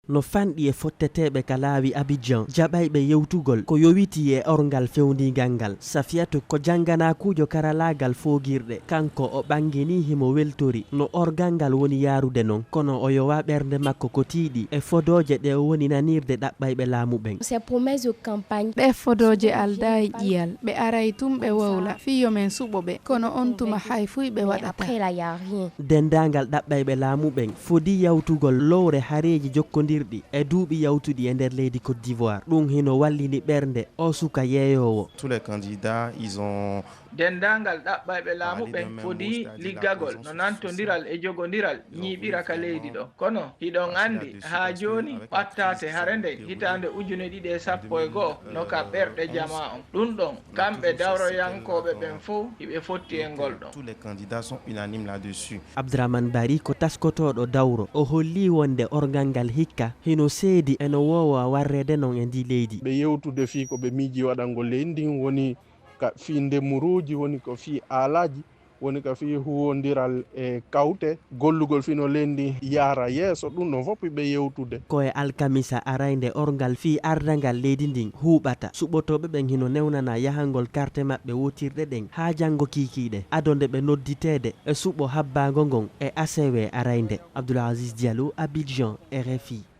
no fanɗi e fotteteɓe ka laawi Abidjan jaɓayɓe yewtugol ko yowiti e orgal fewndingal ngal. Safiatou ko janganakujo karalagal fogirɗe kanko o ɓangini himo weltori no orgal ngal woni yarude non kono o yowa ɓernde makko ko tiiɗi e fodoje ɗe o woni nanirde ɗaɓɓayɓe laamu ɓen. ɓe fodoje alda e ƴiyal ɓe aray tum ɓe wowla fiyo men suɓo ɓe kono on tuma hay fuy ɓe waɗata. Dendagal ɗaɓɓayɓe laamu ɓen fodi yawtugol lowre hareji jokkodirɗi e duuɓi yawtuɗi e nder leydi Côte d'Ivoire. ɗum hino wallini ɓernde o suka yeeyowo. Tous les candidats ils ont dendagal ɗaɓɓayɓe laamu ɓen fodi liggagol no nantodiral e jogodiral ñiiɓira ka leydi ɗo kono hiɗon andi ha joni ɓattate hare nde hitande 2011 no ka ɓerɗe jama on ɗum ɗon kamɓe dawroyankoɓe ɓen fof hiɓe fotti e ngol ɗon. Tous les candidats sont unanimes là-dessus. Abdraman Bari ko taskotoɗo dawro o holli wonde orgal ngal hikka hino seedi eno wowa warrede non e ndi leydi. ɓe yewtude fi ko ɓe miiji waɗango leydi woni ka fi ndemuruji woni ko fi alaji woni ka fi huwodiral e kawte gollugol fino lendi yaara yeeso ɗum ɗon fof ɓe yewtude. Koye alkamisa arayde orgal fi ardangal leydi ndin huɓata suɓotoɓe ɓen hino newnana yahangol carte maɓɓe wotirɗe ɗen ha janggo kikiɗe adonde ɓe nodditede e suɓo habbago ngon e ACW arayde. Abdoulaziz Diallo, Abidjan, RFI.